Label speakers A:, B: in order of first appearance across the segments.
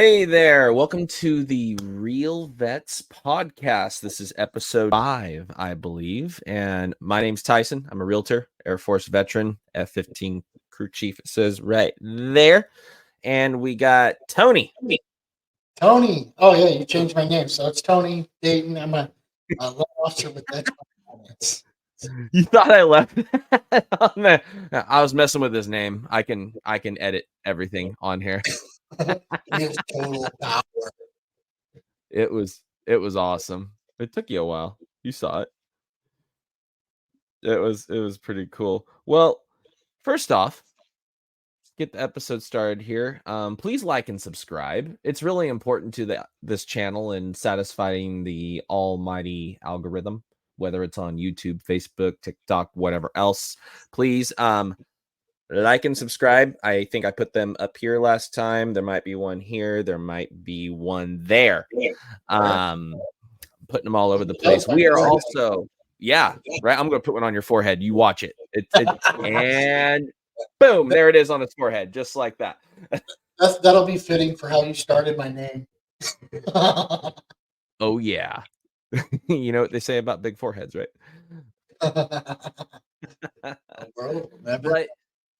A: Hey there, welcome to the Real Vets podcast. This is episode 5, I believe, and my name's Tyson. I'm a realtor, Air Force veteran, F-15 crew chief, it says right there. And we got Tony.
B: Tony. Oh, yeah, you changed my name. So it's Tony Dayton. I'm a law officer with that.
A: You thought I left that on there? I was messing with his name. I can edit everything on here.
B: His total power.
A: It was awesome. It took you a while. You saw it. It was pretty cool. Well, first off, let's get the episode started here. Please like and subscribe. It's really important to this channel in satisfying the almighty algorithm, whether it's on YouTube, Facebook, TikTok, whatever else. Please like and subscribe. I think I put them up here last time. There might be one here. There might be one there. Putting them all over the place. We are also, yeah, right. I'm going to put one on your forehead. You watch it. And boom, there it is on its forehead, just like that.
B: That'll be fitting for how you started my name.
A: Oh, yeah. You know what they say about big foreheads, right? But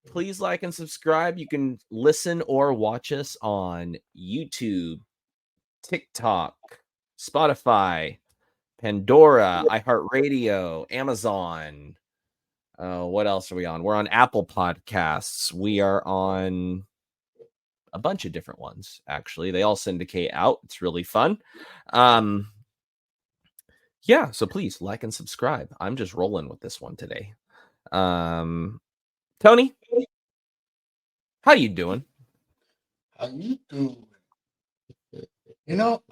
A: please like and subscribe. You can listen or watch us on YouTube, TikTok, Spotify, Pandora, iHeartRadio, Amazon. What else are we on? We're on Apple Podcasts. We are on a bunch of different ones, actually. They all syndicate out. It's really fun. Yeah, so please like and subscribe. I'm just rolling with this one today. Tony, how you doing?
B: How you doing?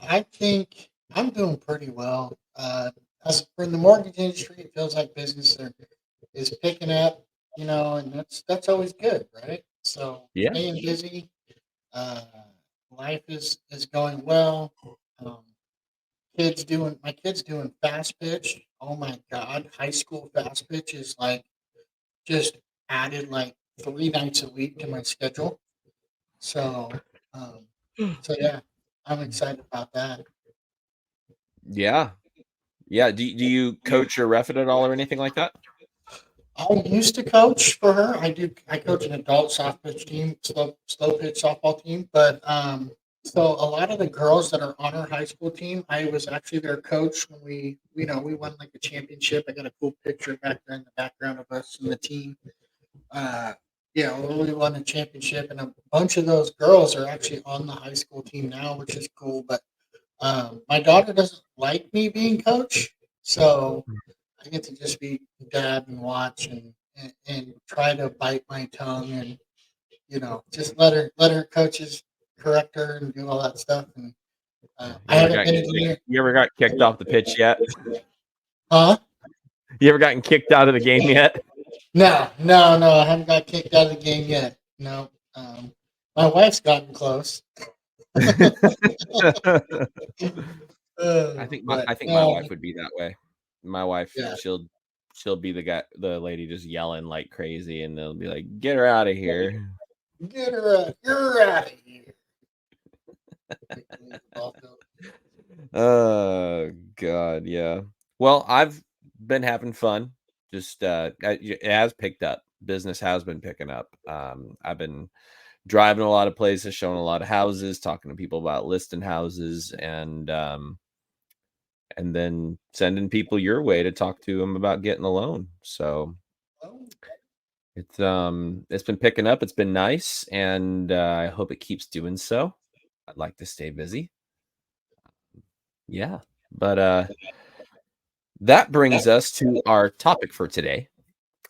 B: I think I'm doing pretty well. As for the mortgage industry, it feels like business is picking up, and that's always good, right? So
A: Yeah.
B: staying busy, life is going well. Um, my kid's doing fast pitch. Oh my god, high school fast pitch is like just added like 3 nights a week to my schedule. So, yeah, I'm excited about that.
A: Yeah. Yeah. Do you coach or ref it at all or anything like that?
B: I used to coach for her. I coach an adult soft pitch team, slow pitch softball team. But so a lot of the girls that are on our high school team, I was actually their coach when we won like a championship. I got a cool picture back there in the background of us and the team. When we won a championship, and a bunch of those girls are actually on the high school team now, which is cool. But my daughter doesn't like me being coach, so I get to just be dad and watch and try to bite my tongue and just let her coaches correct her and do all that stuff. And I haven't been in here.
A: You ever got kicked off the pitch yet?
B: Huh?
A: You ever gotten kicked out of the game yet?
B: No. I haven't got kicked out of the game yet. No. My wife's gotten close.
A: I think my wife would be that way. My wife,
B: Yeah.
A: she'll be the lady just yelling like crazy, and they'll be like, "Get her out of here!
B: Get her out! You're out of here!"
A: Oh God, yeah. Well, I've been having fun. Just it has picked up. Business has been picking up. I've been driving a lot of places, showing a lot of houses, talking to people about listing houses, and then sending people your way to talk to them about getting a loan. So it's been picking up. It's been nice, and I hope it keeps doing so. I'd like to stay busy. Yeah, but that brings us to our topic for today.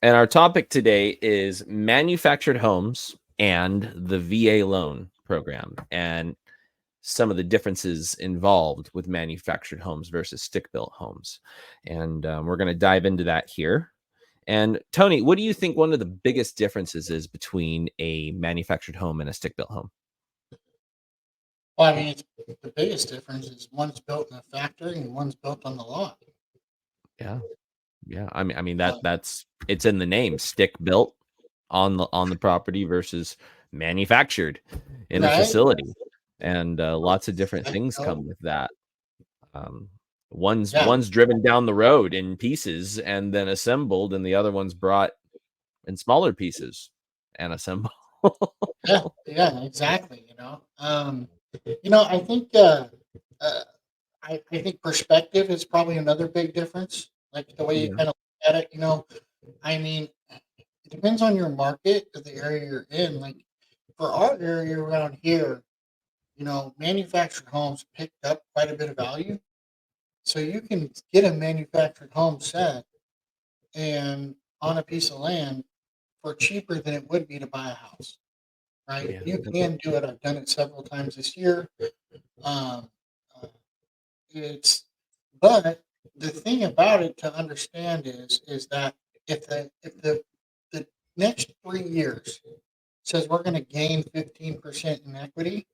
A: And our topic today is manufactured homes and the VA loan program and some of the differences involved with manufactured homes versus stick-built homes. And we're going to dive into that here. And Tony, what do you think one of the biggest differences is between a manufactured home and a stick-built home?
B: Well, I mean, the biggest difference is one's built in a factory and one's built on the lot.
A: Yeah. I mean that's it's in the name, stick built on the property versus manufactured in the facility. and lots of different
B: Like,
A: things
B: oh,
A: come with that. Um,
B: yeah,
A: one's driven down the road in pieces and then assembled, and the other one's brought in smaller pieces and assembled.
B: yeah, exactly. I think uh, I think perspective is probably another big difference. Like the way you
A: Yeah,
B: kind of look at it. I mean, it depends on your market or the area you're in. Like for our area around here, manufactured homes picked up quite a bit of value. So you can get a manufactured home set and on a piece of land for cheaper than it would be to buy a house. Right?
A: yeah,
B: You can do it. I've done it several times this year. Um, uh, it's but the thing about it to understand is that if the next 3 years says we're going to gain 15% in equity,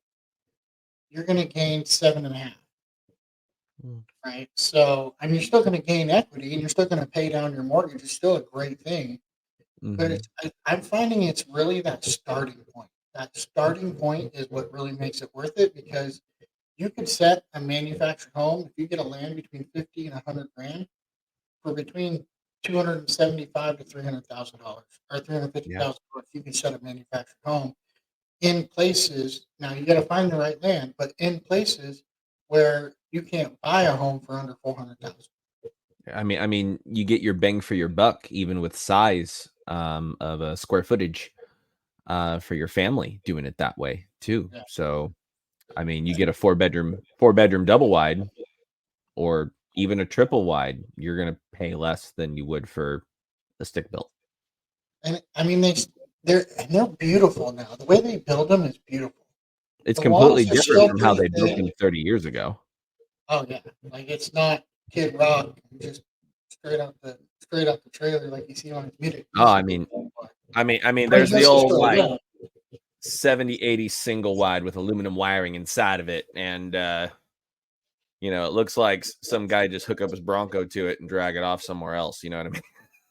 B: you're going to gain 7.5.
A: mm,
B: Right. So, I mean, you're still going to gain equity and you're still going to pay down your mortgage. It's still a great thing. But
A: mhm,
B: I'm finding it's really that starting point. That starting point is what really makes it worth it because you could set a manufactured home if you get a land between 50 and 100 grand for between 275 to $300,000 or
A: yeah.
B: $350,000. You can set a manufactured home in places. Now you got to find the right land, but in places where you can't buy a home for under 400,000.
A: I mean, you get your bang for your buck even with size of a square footage for your family doing it that way too.
B: Yeah.
A: So, I mean, you get a four bedroom double wide or even a triple wide, you're gonna pay less than you would for a stick built.
B: And I mean they're beautiful now. The way they build them is beautiful.
A: It's
B: The
A: completely
B: walls are
A: different
B: still
A: from how
B: pretty
A: they built
B: thick.
A: them 30 years ago.
B: Oh yeah, like it's not Kid Rock just straight out the trailer like you see on his
A: Oh,
B: music video.
A: there's the
B: Just to
A: old
B: show
A: like
B: love.
A: 70-80 single wide with aluminum wiring inside of it, and it looks like some guy just hook up his Bronco to it and drag it off somewhere else. You know what I mean?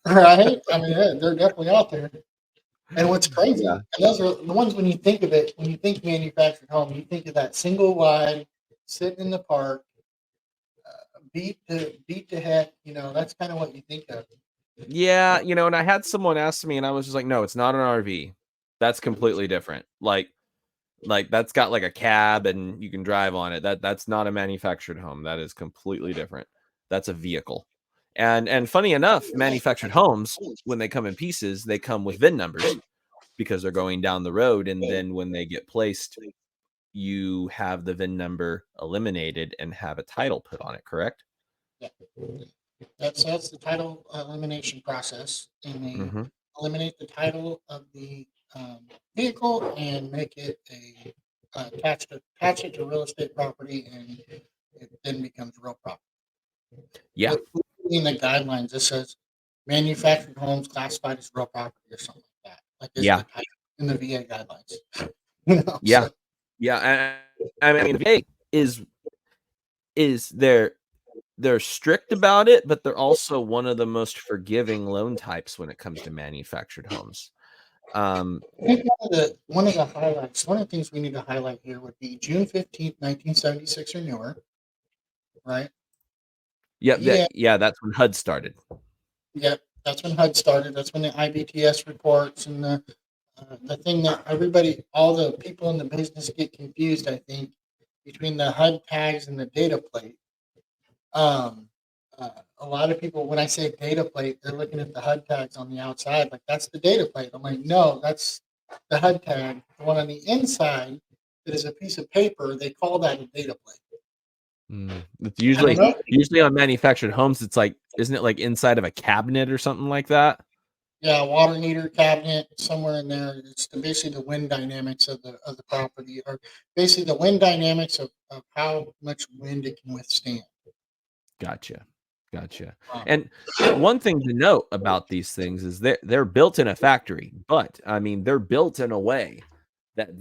B: Right? I mean, they're definitely out there. And what's
A: Yeah.
B: crazy, and those are the ones when you think of it, when you think manufactured home, you think of that single wide, sitting in the park, beat to heck. That's kind of what you think of.
A: Yeah, and I had someone ask me, and I was just like, "No, it's not an RV. That's completely different. Like that's got like a cab and you can drive on it. That's not a manufactured home. That is completely different. That's a vehicle." And funny enough, manufactured homes, when they come in pieces, they come with VIN numbers because they're going down the road, and then when they get placed, you have the VIN number eliminated and have a title put on it, correct?
B: Yeah. That's the title elimination process, and they
A: Mhm.
B: eliminate the title of the vehicle and make it attach it to real estate property, and it then becomes real property.
A: Yeah.
B: But in the guidelines, it says manufactured homes classified as real property or something like that. Like is the
A: Yeah.
B: title in the VA guidelines.
A: Yeah.
B: So
A: Yeah. I mean, the VA is they're strict about it, but they're also one of the most forgiving loan types when it comes to manufactured homes. Um,
B: I think one of the highlights, one of the things we need to highlight here would be June 15th, 1976 or newer, right?
A: yep,
B: Yeah,
A: that's when HUD started.
B: yep. That's when HUD started. That's when the IBTS reports and the thing that all the people in the business get confused, I think, between the HUD tags and the data plate. Um, a lot of people, when I say data plate, they're looking at the HUD tags on the outside, like that's the data plate. I'm like, no, that's the HUD tag. The one on the inside that is a piece of paper, they call that a data plate.
A: It's
B: I don't know.
A: usually on manufactured homes, it's like, isn't it like inside of a cabinet or something like that?
B: Yeah, water heater cabinet somewhere in there. It's basically the wind dynamics of the property, or basically the wind dynamics of how much wind it can withstand.
A: Gotcha. Gotcha.
B: Um,
A: And one thing to note about these things is they're built in a factory, but I mean they're built in a way that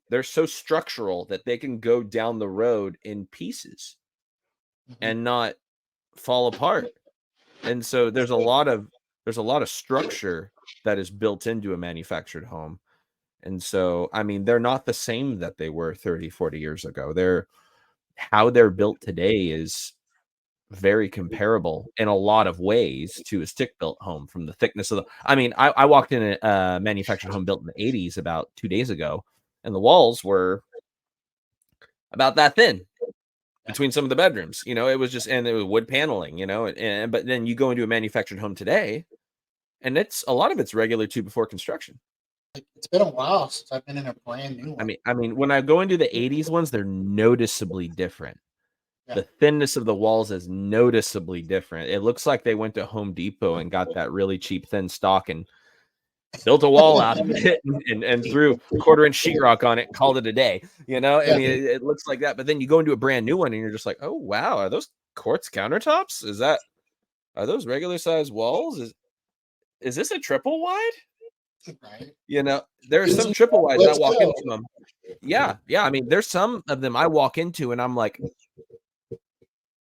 A: they're so structural that they can go down the road in pieces
B: mhm.
A: and not fall apart. And so there's a lot of structure that is built into a manufactured home. And so, I mean, they're not the same that they were 30, 40 years ago. How they're built today is very comparable in a lot of ways to a stick-built home from the thickness of the I mean, I walked in a manufactured home built in the 80s about 2 days ago, and the walls were about that thin between some of the bedrooms. It was just and it was wood paneling, but then you go into a manufactured home today, and a lot of it's regular to before construction.
B: Like, it's been a while since I've been in a brand new one.
A: I mean, when I go into the 80s ones, they're noticeably different.
B: Yeah.
A: The thinness of the walls is noticeably different. It looks like they went to Home Depot and got that really cheap thin stock and built a wall out of it and threw quarter-inch sheetrock on it and called it a day. I
B: Yeah.
A: mean, it looks like that. But then you go into a brand new one and you're just like, oh wow, are those quartz countertops? Are those regular size walls? Is this a triple wide?
B: Right.
A: There are some triple wides I
B: Let's
A: walk
B: go.
A: into them. Yeah. I mean, there's some of them I walk into and I'm like,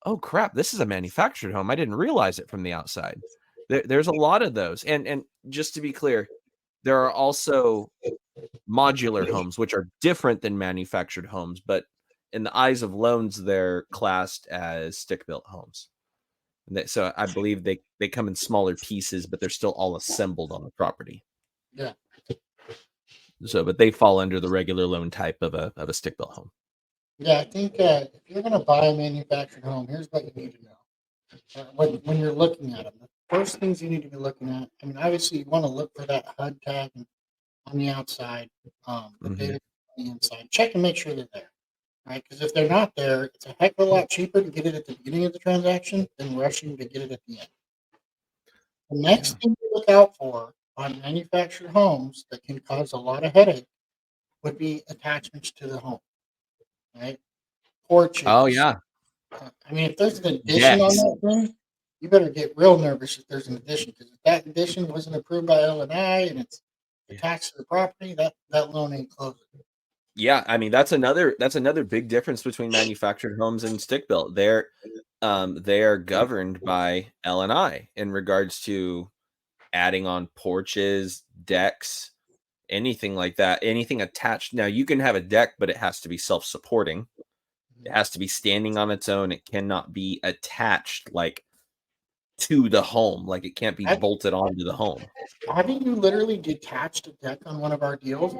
A: oh crap, this is a manufactured home. I didn't realize it from the outside. There's a lot of those. And just to be clear, there are also modular homes, which are different than manufactured homes, but in the eyes of loans, they're classed as stick-built homes. So I believe they come in smaller pieces, but they're still all assembled on the property.
B: Yeah.
A: So, but they fall under the regular loan type of a stick-built home.
B: Yeah, I think if you're going to buy a manufactured home, here's what you need to know. When you're looking at them, the first things you need to be looking at, I mean, obviously you want to look for that HUD tag on the outside, the data on the inside. Check and make sure they're there, right? Because if they're not there, it's a heck of a lot cheaper to get it at the beginning of the transaction than rushing to get it at the end. The next thing to look out for on manufactured homes that can cause a lot of headache would be attachments to the home, right? Porches.
A: Oh yeah,
B: I mean, if there's an addition on
A: decks.
B: that thing, you better get real nervous if there's an addition, because if that addition wasn't approved by L&I and it's attached to the property, that loan ain't closing.
A: Yeah, I mean that's another big difference between manufactured homes and stick built. They are governed by L&I in regards to adding on porches, decks, anything like that, anything attached. Now you can have a deck, but it has to be self-supporting. It has to be standing on its own. It cannot be attached like to the home. Like it can't be bolted onto the home.
B: Haven't you literally detached a deck on one of our deals?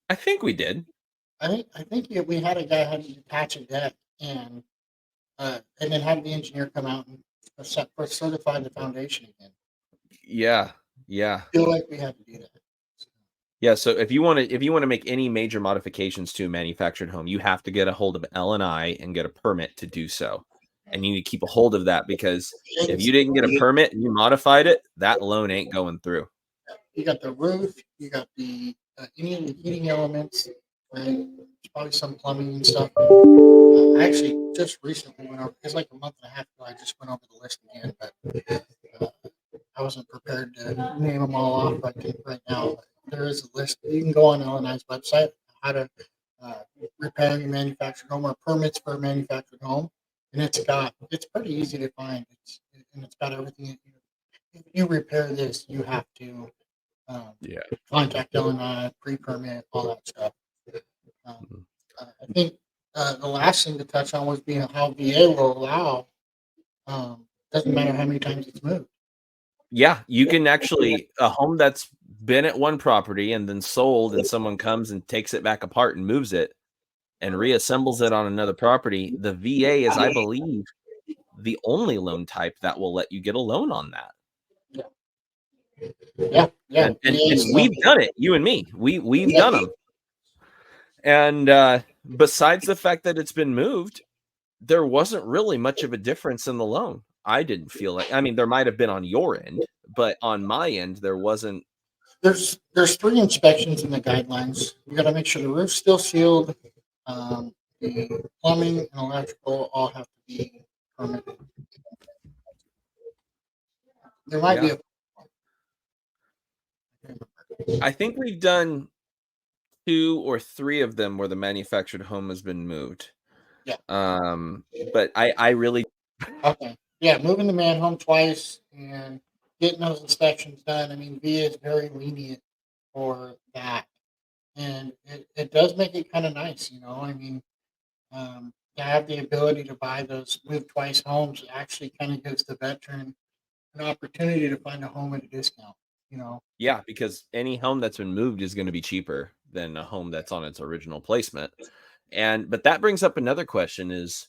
A: I think we did.
B: I think we had a guy had to detach a deck and then have the engineer come out and certify the foundation again.
A: Yeah.
B: I feel like we had to do that.
A: Yeah, so if you want to make any major modifications to a manufactured home, you have to get a hold of L&I and get a permit to do so. And you need to keep a hold of that, because if you didn't get a permit and you modified it, that loan ain't going through.
B: You got the roof, you got the any of the heating elements, right? There's probably some plumbing and stuff. I actually just recently went over. It's like a month and a half ago. I just went over the list again, but I wasn't prepared to name them all off. I think right now there is a list. You can go on L&I's website how to repair your manufactured home or permits for a manufactured home, and it's pretty easy to find. It's got everything. If you repair this, you have to contact L&I, pre-permit, all that stuff. I think the last thing to touch on was being how VA will allow. Doesn't matter how many times it's moved.
A: Yeah, you can actually a home that's been at one property and then sold, and someone comes and takes it back apart and moves it and reassembles it on another property. The VA is, I believe, the only loan type that will let you get a loan on that.
B: Yeah.
A: And we've done it, you and me. We've done them. And besides the fact that it's been moved, there wasn't really much of a difference in the loan. I didn't feel like. I mean, there might have been on your end, but on my end, there wasn't.
B: There's 3 inspections in the guidelines. You got to make sure the roof's still sealed. The plumbing and electrical all have to be permitted. There might be
A: I think we've done 2 or 3 of them where the manufactured home has been moved.
B: Yeah.
A: But I really.
B: Okay. Yeah, moving the man home twice and getting those inspections done. I mean, VA is very lenient for that. And it does make it kind of nice, I mean, to have the ability to buy those move twice homes actually kind of gives the veteran an opportunity to find a home at a discount.
A: Yeah, because any home that's been moved is going to be cheaper than a home that's on its original placement. But that brings up another question is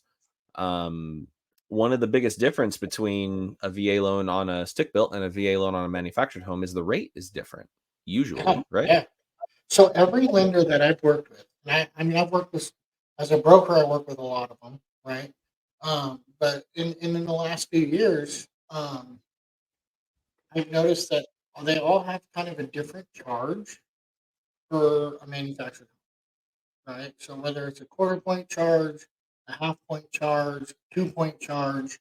A: um one of the biggest difference between a VA loan on a stick built and a VA loan on a manufactured home is the rate is different
B: Yeah,
A: usually, right?
B: yeah. So every lender that I've worked with, and I mean, I've worked with as a broker, I work with a lot of them, right? But in the last few years, I've noticed that they all have kind of a different charge for a manufactured home, right? So whether it's a quarter point charge, a half point charge, 2 point charge,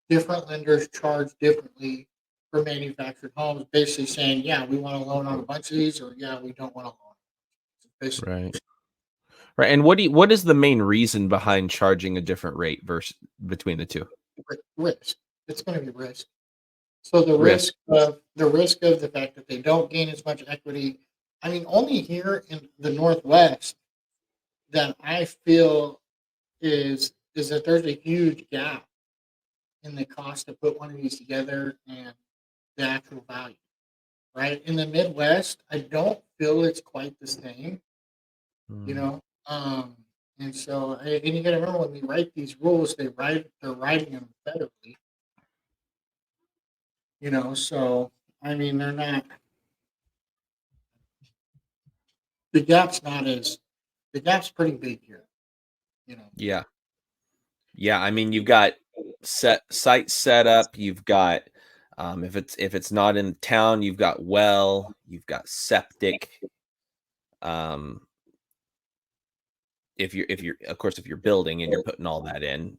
B: different lenders charge differently for manufactured homes, basically saying, yeah, we want a loan on a bunch of these, or yeah, we don't want a loan. Basically,
A: Right. Right. And what is the main reason behind charging a different rate versus between the two?
B: risk. It's going to be risk. So the
A: Risk.
B: risk of the fact that they don't gain as much equity. I mean, only here in the Northwest that I feel is that there's a huge gap in the cost to put one of these together and the actual value. Right in the Midwest, I don't feel it's quite the same. You
A: Mm,
B: know, um, and so and you got to remember when they write these rules, they're writing them federally. So I mean, they're not the gap's not as the gap's pretty big here. You know,
A: yeah. Yeah, I mean, you've got site set up, you've got if it's not in town, you've got well, you've got septic. Um, if you're of course if you're building and you're putting all that in,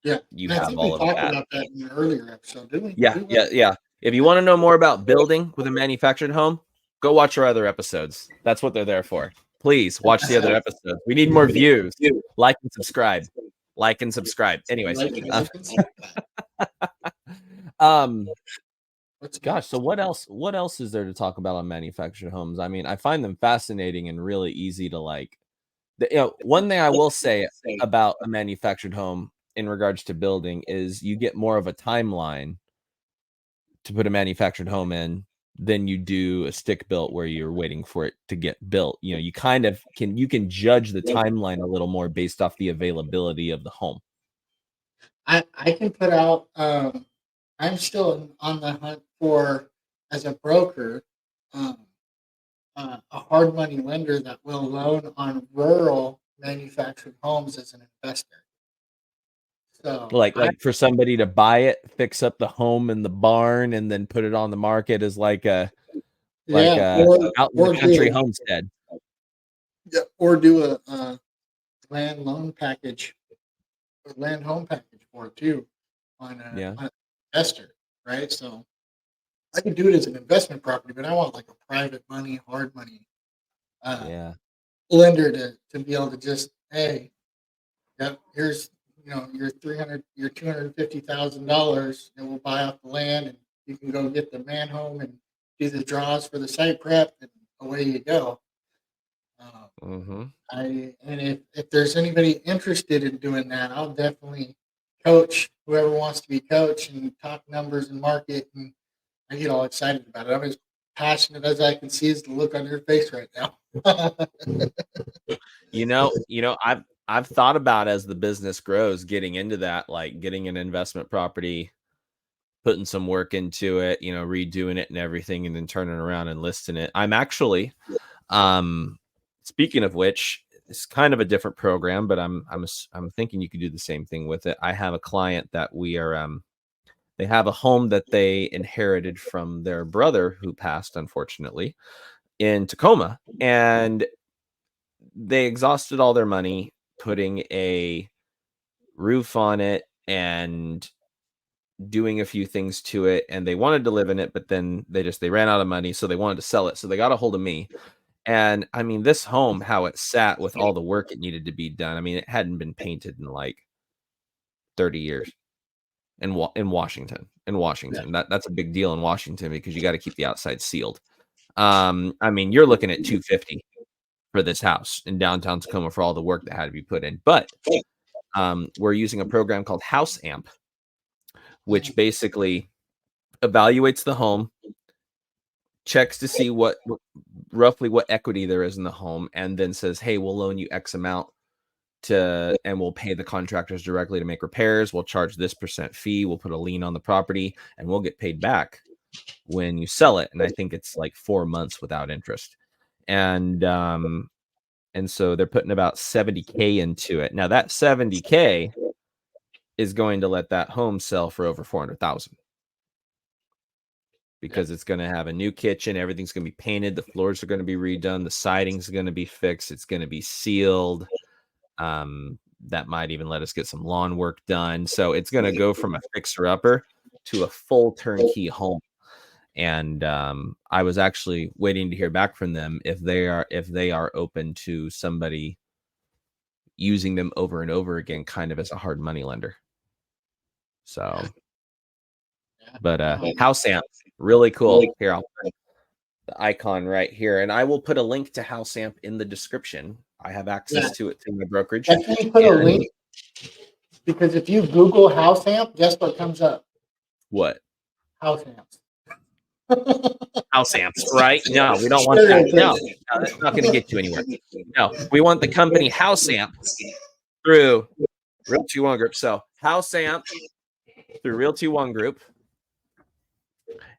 B: yeah,
A: you
B: and I
A: have
B: think we
A: all of
B: talked
A: that.
B: about that in an earlier episode, didn't we?
A: Yeah,
B: Did we?
A: yeah, yeah. If you want to know more about building with a manufactured home, go watch our other episodes. That's what they're there for. Please watch the other episodes. We need more views. Like and subscribe. Like and subscribe. Anyways,
B: Like and subscribe.
A: um
B: What's
A: gosh, so
B: next?
A: what else is there to talk about on manufactured homes? I mean, I find them fascinating and really easy to like. One thing I will say about a manufactured home in regards to building is you get more of a timeline to put a manufactured home in than you do a stick built where you're waiting for it to get built. You kind of can judge the timeline a little more based off the availability of the home.
B: I can put out. I'm still on the hunt for as a broker. Um, a hard money lender that will loan on rural manufactured homes as an investor. So
A: Like for somebody to buy it, fix up the home and the barn, and then put it on the market as like
B: yeah,
A: a out in the country homestead.
B: or do a land loan package or land home package for it too
A: Yeah,
B: on an investor, right? So I can do it as an investment property, but I want like a private money, hard money uh,
A: yeah,
B: lender to be able to just hey, yep, here's your 250,000, and we'll buy off the land, and you can go get the man home and do the draws for the site prep, and away you go. Uh,
A: hmm
B: if there's anybody interested in doing that, I'll definitely coach whoever wants to be coach and talk numbers and market, and I get all excited about it. I'm as passionate as I can see is the look on your face right now.
A: I've thought about as the business grows, getting into that, like getting an investment property, putting some work into it, redoing it and everything, and then turning around and listing it. I'm actually, um, speaking of which, it's kind of a different program, but I'm thinking you could do the same thing with it. I have a client that they have a home that they inherited from their brother who passed, unfortunately, in Tacoma, and they exhausted all their money putting a roof on it and doing a few things to it, and they wanted to live in it, but then they ran out of money, so they wanted to sell it. So they got a hold of me. And I mean, this home, how it sat with all the work it needed to be done. I mean, it hadn't been painted in like 30 years in Washington. In
B: Yeah.
A: Washington. That's a big deal in Washington because you got to keep the outside sealed. I mean, you're looking at 250 for this house in downtown Tacoma for all the work that had to be put in. But we're using a program called Houseamp, which basically evaluates the home, checks to see roughly what equity there is in the home, and then says, hey, we'll loan you X amount and we'll pay the contractors directly to make repairs. We'll charge this % fee. We'll put a lien on the property and we'll get paid back when you sell it. And I think it's like 4 months without interest. And so they're putting about $70K into it. Now that $70K is going to let that home sell for over $400,000 because it's going to have a new kitchen. Everything's going to be painted. The floors are going to be redone. The siding's going to be fixed. It's going to be sealed. That might even let us get some lawn work done. So it's going to go from a fixer-upper to a full turnkey home. And I was actually waiting to hear back from them if they are open to somebody using them over and over again, kind of as a hard money lender. So, but Houseamp, really cool. Here, I'll put the icon right here, and I will put a link to Houseamp in the description. I have access to it through my brokerage.
B: Definitely put a link, because if you Google Houseamp, guess what comes up?
A: What?
B: Houseamps.
A: Houseamps, right? No, we don't want that. No, that's not going to get you anywhere. No, we want the company Houseamp through Realty One Group. So Houseamp through Realty One Group,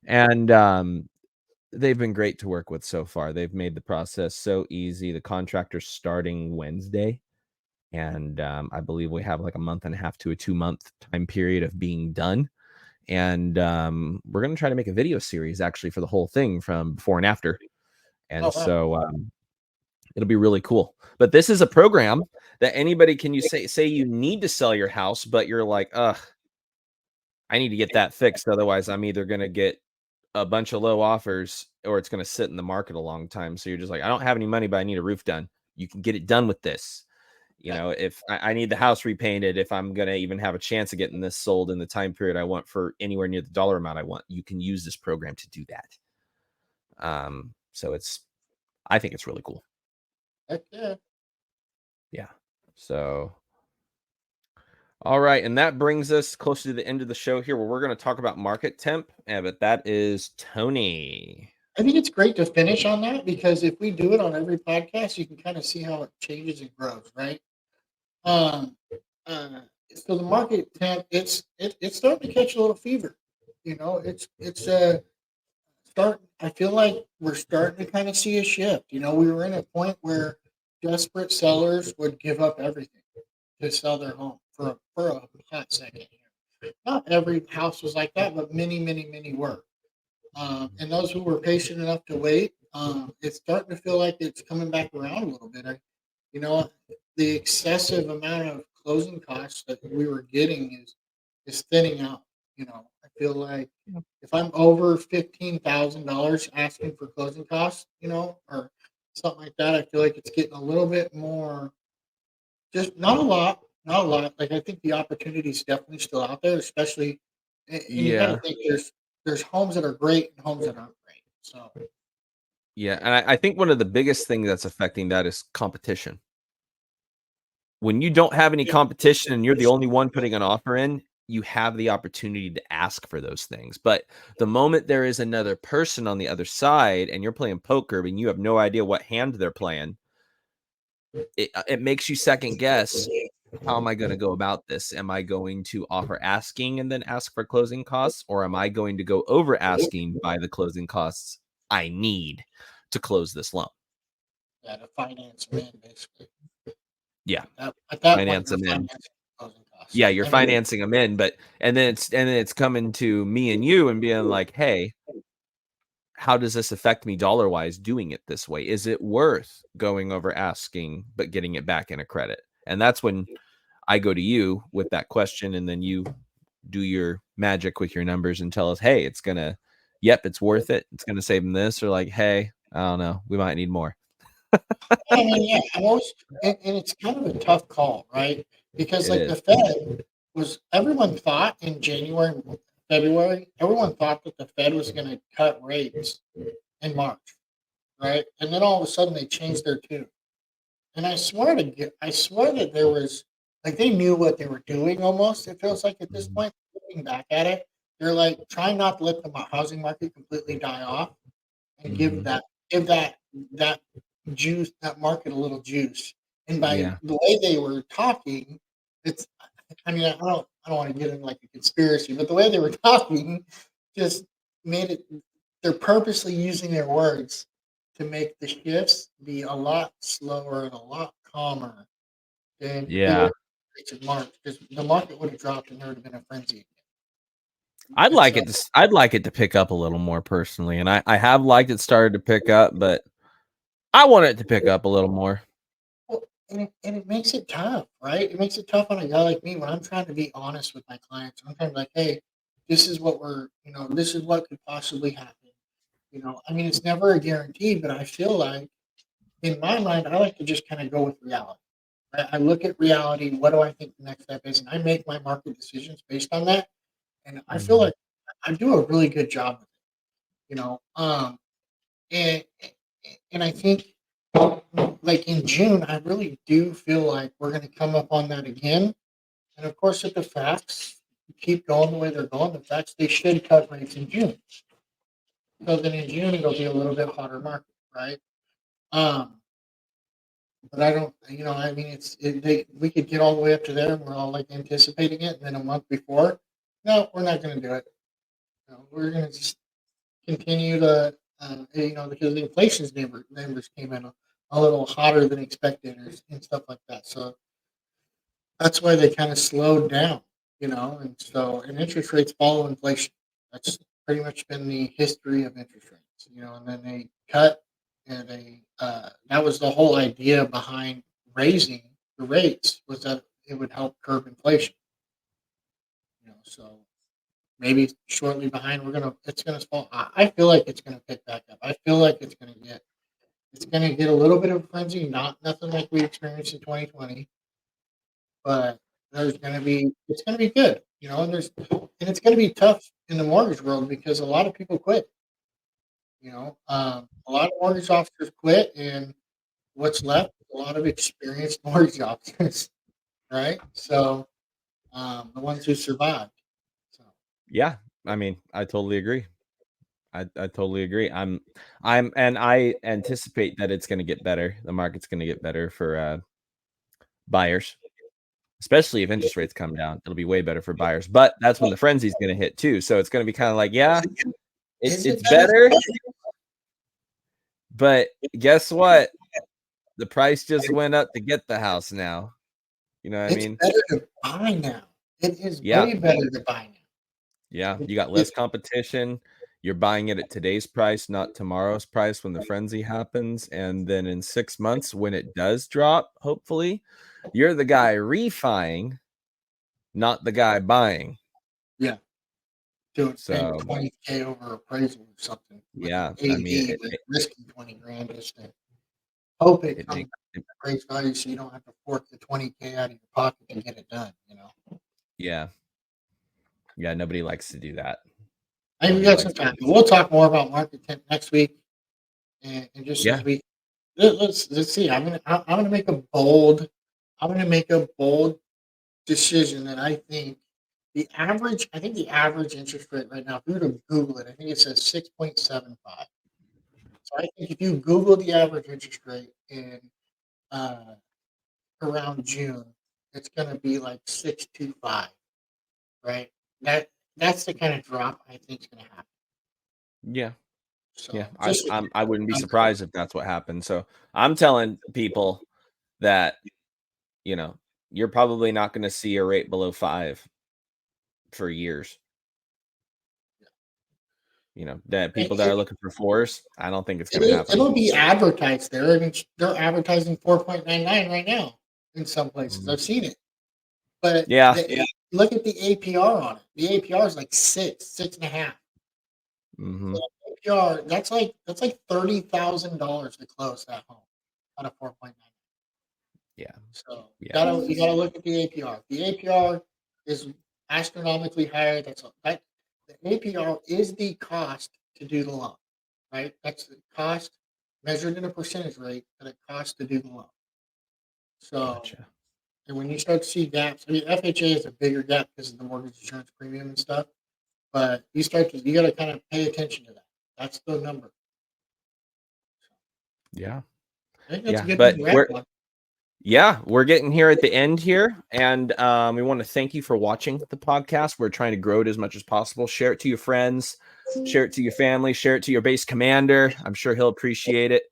A: and they've been great to work with so far. They've made the process so easy. The contractor's starting Wednesday, and I believe we have like a month and a half to a 2-month time period of being done. And we're going to try to make a video series actually for the whole thing from before and after. And so it'll be really cool. But this is a program that anybody can you say you need to sell your house, but you're like, I need to get that fixed. Otherwise, I'm either going to get a bunch of low offers or it's going to sit in the market a long time. So you're just like, I don't have any money, but I need a roof done. You can get it done with this. You know, if I need the house repainted, if I'm going to even have a chance of getting this sold in the time period I want for anywhere near the dollar amount I want, you can use this program to do that. So I think it's really cool.
B: Heck yeah.
A: Yeah. So, all right. And that brings us closer to the end of the show here where we're going to talk about market temp. But that is Tony.
B: I think it's great to finish on that, because if we do it on every podcast, you can kind of see how it changes and grows, right? So the market temp, it's starting to catch a little fever. You know, it's start. I feel like we're starting to kind of see a shift. You know, we were in a point where desperate sellers would give up everything to sell their home for a hot second. Not every house was like that, but many were. And those who were patient enough to wait, it's starting to feel like it's coming back around a little bit. You know, the excessive amount of closing costs that we were getting is thinning out. You know, I feel like if I'm over $15,000 asking for closing costs, you know, or something like that, I feel like it's getting a little bit more. Just not a lot, not a lot. Like, I think the opportunity is definitely still out there, especially. And you got to think there's homes that are great and homes that aren't great. So
A: Yeah, and I think one of the biggest things that's affecting that is competition. When you don't have any competition and you're the only one putting an offer in, you have the opportunity to ask for those things. But the moment there is another person on the other side and you're playing poker and you have no idea what hand they're playing, it makes you second guess. How am I going to go about this? Am I going to offer asking and then ask for closing costs? Or am I going to go over asking by the closing costs I need to close this loan?
B: yeah, to finance them in, basically.
A: Yeah.
B: At that point,
A: Finance
B: you're
A: them in.
B: financing closing costs.
A: Yeah, you're financing them in, but and then it's coming to me and you and being like, hey, how does this affect me dollar wise doing it this way? Is it worth going over asking but getting it back in a credit? And that's when I go to you with that question, and then you do your magic with your numbers and tell us, hey, it's it's worth it. It's gonna save them this, or like, hey, I don't know, we might need more.
B: I mean, yeah, I'm always, and it's kind of a tough call, right? Because
A: It
B: like
A: is.
B: the Fed everyone thought in January, February, everyone thought that the Fed was going to cut rates in March. right? And then all of a sudden they changed their tune. And I swear that there was like they knew what they were doing almost. It feels like at this
A: Mhm.
B: point, looking back at it, they're like trying not to let the housing market completely die off and
A: Mhm.
B: give that juice that market a little juice. And by
A: Yeah.
B: the way they were talking, it's I mean I don't want to get into like a conspiracy, but the way they were talking just made it they're purposely using their words to make the shifts be a lot slower and a lot calmer than it would
A: Yeah.
B: have March because the market would have dropped and there would have been a frenzy.
A: I'd
B: And
A: like
B: so
A: it to I'd like it to pick up a little more personally, and I have liked it started to pick up, but I want it to pick up a little more.
B: well, and it makes it tough, right? It makes it tough on a guy like me when I'm trying to be honest with my clients. I'm trying to be like, hey, this is what this is what could possibly happen. I mean, it's never a guarantee, but I feel like in my mind, I like to just kind of go with reality. Right? I look at reality. What do I think the next step is? And I make my market decisions based on that. And I feel
A: Mhm.
B: like I do a really good job with it, you know. And and I think like in June, I really do feel like we're going to come up on that again. And of course, if the facts keep going the way they're going, the facts they should cut rates in June. So then in June it'll be a little bit hotter market, right? Um, but I don't, I mean, we could get all the way up to there, and we're all like anticipating it, and then a month before, no, we're not going to do it. We're going to just continue to, because the inflation's numbers came in a little hotter than expected, and stuff like that. So that's why they kind of slowed down, and interest rates follow inflation. That's pretty much been the history of interest rates, and then they cut and that was the whole idea behind raising the rates was that it would help curb inflation, so maybe shortly behind it's gonna fall. I feel like it's gonna pick back up. I feel like it's gonna get a little bit of a frenzy, not nothing like we experienced in 2020, but it's gonna be good, and it's gonna be tough in the mortgage world because a lot of people quit. A lot of mortgage officers quit, and what's left is a lot of experienced mortgage officers, right? So the ones who survived. So
A: Yeah, I mean, I totally agree. I totally agree. And I anticipate that it's gonna get better. The market's gonna get better for buyers, especially if interest rates come down. It'll be way better for buyers. But that's when the frenzy's gonna hit too. So it's gonna be kind of like, yeah,
B: is it
A: it's
B: better for
A: better,
B: buyers?
A: but guess what? The price just went up to get the house now. You know what I
B: It's
A: mean?
B: better to buy now. It is
A: Yeah.
B: way better to buy now.
A: Yeah.
B: It
A: You got less
B: is.
A: competition. You're buying it at today's price, not tomorrow's price when the frenzy happens. And then in 6 months, when it does drop, hopefully, you're the guy refining, not the guy buying.
B: Yeah. Doing paying
A: So
B: 20K over appraisal or something with an
A: yeah, I mean
B: AV, like risking 20 grand just to hope it
A: it
B: comes
A: makes
B: back to appraised value so you don't have to fork the 20K out of your pocket to get it done.
A: yeah. Yeah, nobody likes to do that.
B: I think we
A: Nobody
B: got
A: likes
B: some
A: to
B: time.
A: do
B: We'll talk more about market temp next week, and just as
A: Yeah.
B: we let's see. I'm gonna make a bold. I'm gonna make a bold decision that I think I think the average interest rate right now, if you were to Google it, I think it says 6.75. So I think if you Google the average interest rate in uh, around June, it's going to be like 6.25, right? That that's the kind of drop I think is going to happen.
A: Yeah. Yeah.
B: So
A: I
B: just
A: I'm I wouldn't be surprised if that's what happened. So I'm telling people that, you know, you're probably not gonna see a rate below 5 for years. That people that are
B: it,
A: looking for 4s, I don't think it's gonna happen.
B: it'll be advertised there. I mean, they're advertising 4.99 right now in some places.
A: Mhm.
B: I've seen it. But
A: Yeah.
B: look at the APR on it. The APR is like 6.5. So
A: Mhm.
B: APR, that's like $30,000 to close that home out of 4.9.
A: Yeah.
B: So
A: Yeah.
B: you gotta look at the APR. The APR is astronomically higher. The APR is the cost to do the loan, right? That's the cost. measured in a percentage rate that it costs to do the loan. So,
A: Gotcha.
B: and when you start to see gaps, I mean, FHA is a bigger gap because of the mortgage insurance premium and stuff. But you got to kind of pay attention to that. That's the number.
A: Yeah.
B: I think that's a good
A: But
B: thing to wrap on.
A: we're getting here at the end here, and we want to thank you for watching the podcast. We're trying to grow it as much as possible. Share it to your friends, share it to your family, share it to your base commander. I'm sure he'll appreciate it.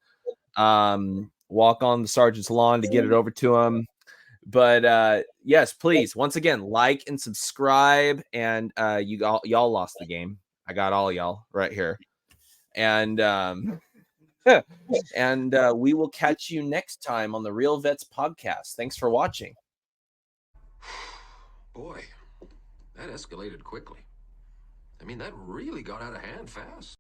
A: Walk on the sergeant's lawn to get it over to him. But yes, please, once again, like and subscribe. And y'all lost the game. I got all y'all right here. And and we will catch you next time on the Real Vets podcast. Thanks for watching.
C: Boy, that escalated quickly. I mean, that really got out of hand fast.